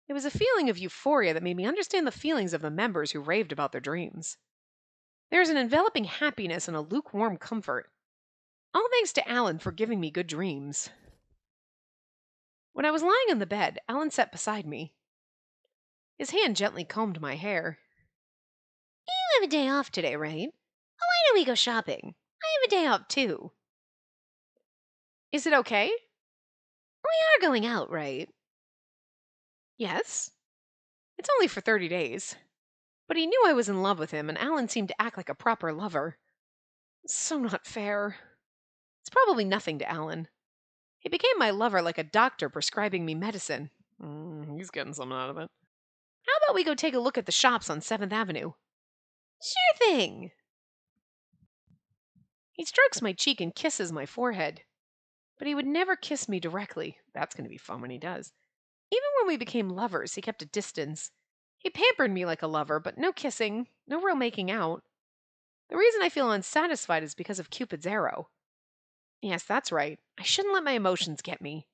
It was a feeling of euphoria that made me understand the feelings of the members who raved about their dreams. There is an enveloping happiness and a lukewarm comfort. All thanks to Alan for giving me good dreams. When I was lying on the bed, Alan sat beside me. His hand gently combed my hair. You have a day off today, right? Oh, why don't we go shopping? I have a day off too. Is it okay? We are going out, right? Yes. It's only for 30 days. But he knew I was in love with him, and Alan seemed to act like a proper lover. So not fair. It's probably nothing to Alan. He became my lover like a doctor prescribing me medicine. He's getting something out of it. How about we go take a look at the shops on 7th Avenue? Sure thing. He strokes my cheek and kisses my forehead. But he would never kiss me directly. That's going to be fun when he does. Even when we became lovers, he kept a distance. He pampered me like a lover, but no kissing, no real making out. The reason I feel unsatisfied is because of Cupid's Arrow. Yes, that's right. I shouldn't let my emotions get me.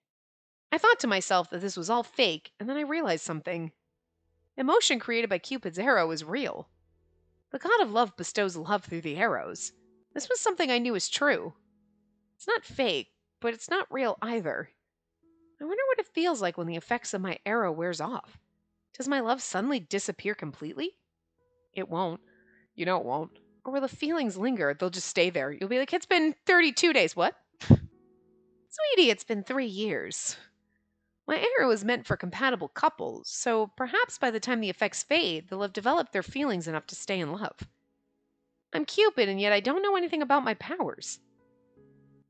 I thought to myself that this was all fake, and then I realized something. Emotion created by Cupid's Arrow is real. The god of love bestows love through the arrows. This was something I knew is true. It's not fake, but it's not real either. I wonder what it feels like when the effects of my arrow wears off. Does my love suddenly disappear completely? It won't. You know it won't. Or will the feelings linger? They'll just stay there. You'll be like, it's been 32 days. What? Sweetie, it's been 3 years. My arrow is meant for compatible couples, so perhaps by the time the effects fade, they'll have developed their feelings enough to stay in love. I'm Cupid, and yet I don't know anything about my powers.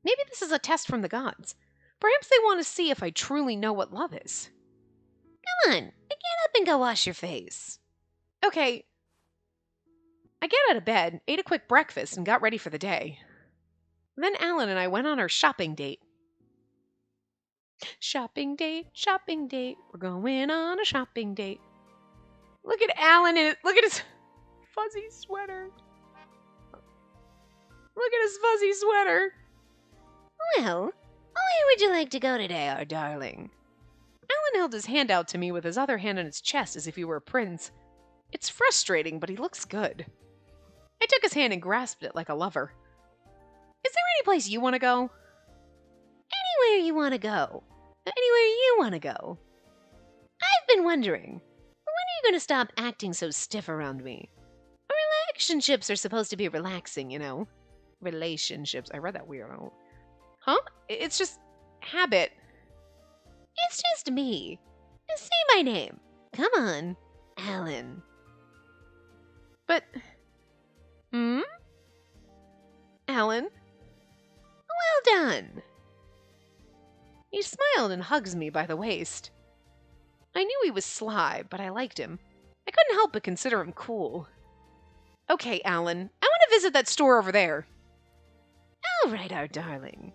Maybe this is a test from the gods. Perhaps they want to see if I truly know what love is. Come on, get up and go wash your face. Okay. I get out of bed, ate a quick breakfast, and got ready for the day. Then Alan and I went on our shopping date. Shopping date, we're going on a shopping date. Look at Alan in it. Look at his fuzzy sweater. Look at his fuzzy sweater. Well, where would you like to go today, our darling? Alan held his hand out to me with his other hand on his chest as if he were a prince. It's frustrating, but he looks good. I took his hand and grasped it like a lover. Is there any place you want to go? Anywhere you want to go. Anywhere you want to go. I've been wondering, when are you going to stop acting so stiff around me? Relationships are supposed to be relaxing, you know. Relationships. I read that weird. Huh? It's just habit. It's just me. Just say my name. Come on, Alan. But... Alan? Well done. He smiled and hugs me by the waist. I knew he was sly, but I liked him. I couldn't help but consider him cool. Okay, Alan, I want to visit that store over there. All right, our darling.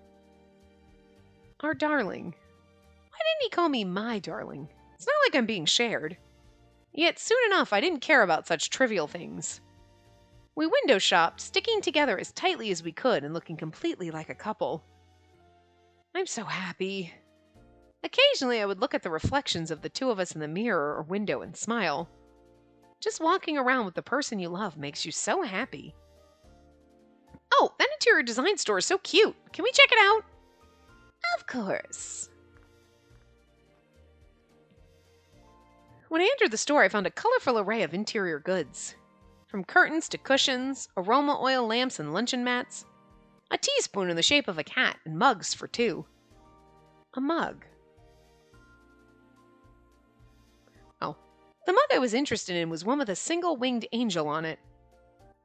Our darling? Why didn't he call me my darling? It's not like I'm being shared. Yet soon enough, I didn't care about such trivial things. We window shopped, sticking together as tightly as we could and looking completely like a couple. I'm so happy. Occasionally, I would look at the reflections of the two of us in the mirror or window and smile. Just walking around with the person you love makes you so happy. Oh, that interior design store is so cute. Can we check it out? Of course. When I entered the store, I found a colorful array of interior goods. From curtains to cushions, aroma oil lamps and luncheon mats. A teaspoon in the shape of a cat and mugs for 2. A mug. Oh. The mug I was interested in was one with a single winged angel on it.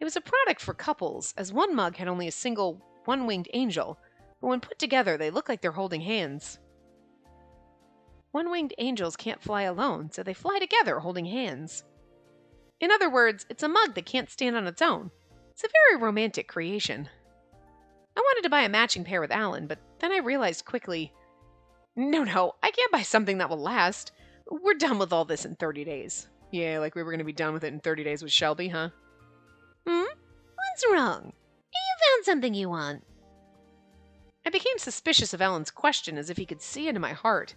It was a product for couples, as one mug had only a single one-winged angel, but when put together they look like they're holding hands. One-winged angels can't fly alone, so they fly together holding hands. In other words, it's a mug that can't stand on its own. It's a very romantic creation. I wanted to buy a matching pair with Alan, but then I realized quickly, no, I can't buy something that will last. We're done with all this in 30 days. Yeah, like we were going to be done with it in 30 days with Shelby, huh? What's wrong? found something you want. I became suspicious of Alan's question as if he could see into my heart.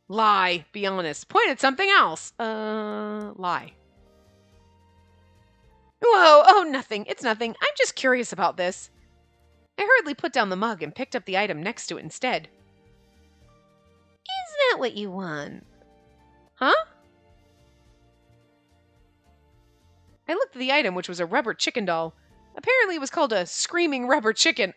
Lie. Be honest. Point at something else. Lie. Whoa, oh, nothing. It's nothing. I'm just curious about this. I hurriedly put down the mug and picked up the item next to it instead. Is that what you want? Huh? I looked at the item, which was a rubber chicken doll. Apparently it was called a screaming rubber chicken.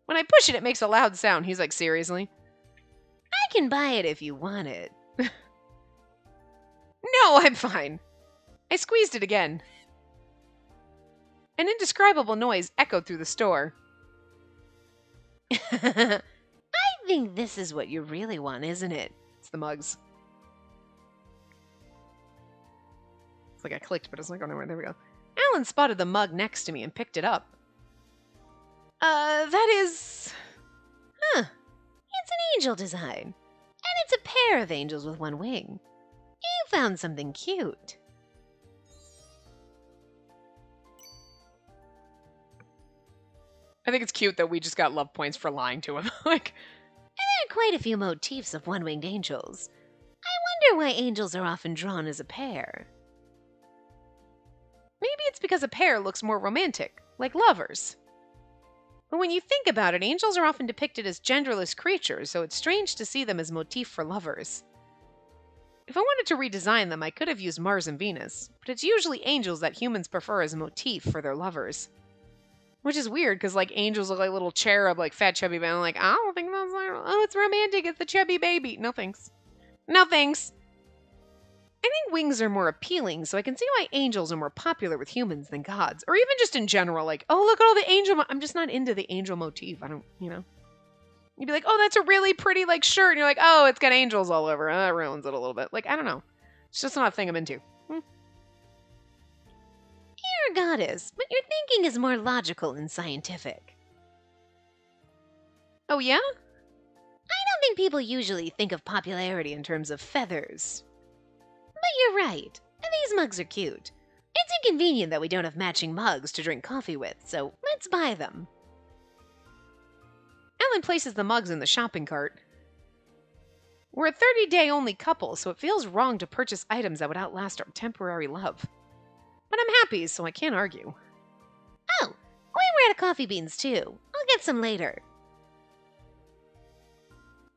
When I push it, it makes a loud sound. He's like, seriously? I can buy it if you want it. No, I'm fine. I squeezed it again. An indescribable noise echoed through the store. I think this is what you really want, isn't it? It's the mugs. It's like I clicked, but it's not going anywhere. There we go. Alan spotted the mug next to me and picked it up. That is... Huh. It's an angel design. And it's a pair of angels with one wing. You found something cute. I think it's cute that we just got love points for lying to him. Like, And there are quite a few motifs of one-winged angels. I wonder why angels are often drawn as a pair. maybe it's because a pair looks more romantic, like lovers. But when you think about it, angels are often depicted as genderless creatures, so it's strange to see them as motif for lovers. If I wanted to redesign them, I could have used Mars and Venus, but it's usually angels that humans prefer as motif for their lovers. Which is weird, because like angels look like little cherub, like fat chubby baby. I'm like, I don't think that's like, oh, it's romantic, it's the chubby baby. No thanks. No thanks. I think wings are more appealing, so I can see why angels are more popular with humans than gods. Or even just in general, like, oh, look at all the angel... I'm just not into the angel motif. I don't, you know. You'd be like, oh, that's a really pretty, like, shirt. And you're like, oh, it's got angels all over. That ruins it a little bit. Like, I don't know. It's just not a thing I'm into. You're a goddess, but your thinking is more logical and scientific. Oh, yeah? I don't think people usually think of popularity in terms of feathers. But you're right. These mugs are cute. It's inconvenient that we don't have matching mugs to drink coffee with, so let's buy them. Alan places the mugs in the shopping cart. We're a 30-day only couple, so it feels wrong to purchase items that would outlast our temporary love. But I'm happy, so I can't argue. Oh, we were out of coffee beans too. I'll get some later.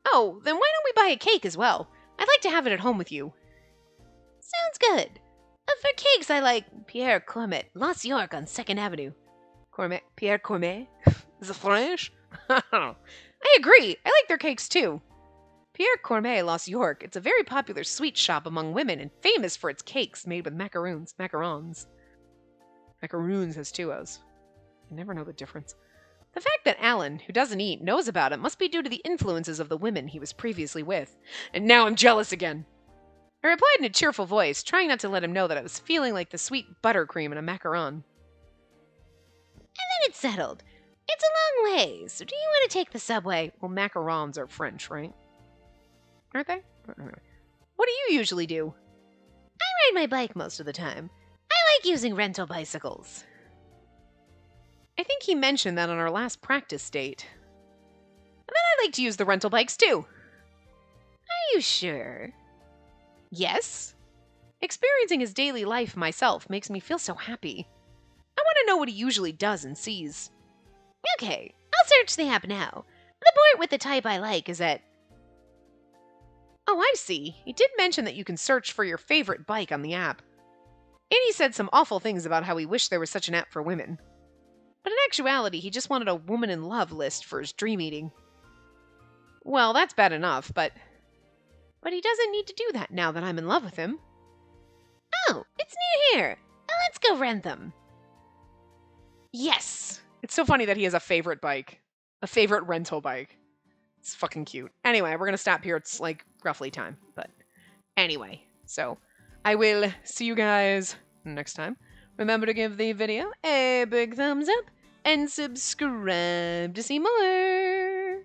Oh, then why don't we buy a cake as well? I'd like to have it at home with you. Sounds good. For cakes, I like Pierre Cormet, Lost York on 2nd Avenue. Cormet? Pierre Cormet? Is it French? I agree. I like their cakes too. Pierre Cormet, Lost York. It's a very popular sweet shop among women and famous for its cakes made with macaroons. Macarons. Macaroons has two O's. I never know the difference. The fact that Alan, who doesn't eat, knows about it must be due to the influences of the women he was previously with. And now I'm jealous again. I replied in a cheerful voice, trying not to let him know that I was feeling like the sweet buttercream in a macaron. And then it's settled. It's a long way, so do you want to take the subway? Well, macarons are French, right? Aren't they? What do you usually do? I ride my bike most of the time. I like using rental bicycles. I think he mentioned that on our last practice date. And then I like to use the rental bikes too. Are you sure? Yes. Experiencing his daily life myself makes me feel so happy. I want to know what he usually does and sees. Okay, I'll search the app now. The part with the type I like is at... Oh, I see. He did mention that you can search for your favorite bike on the app. And he said some awful things about how he wished there was such an app for women. But in actuality, he just wanted a woman in love list for his dream eating. Well, that's bad enough, but he doesn't need to do that now that I'm in love with him. Oh, it's near here. Let's go rent them. Yes! It's so funny that he has a favorite bike. A favorite rental bike. It's fucking cute. Anyway, we're going to stop here. It's like roughly time. But anyway, so I will see you guys next time. Remember to give the video a big thumbs up and subscribe to see more.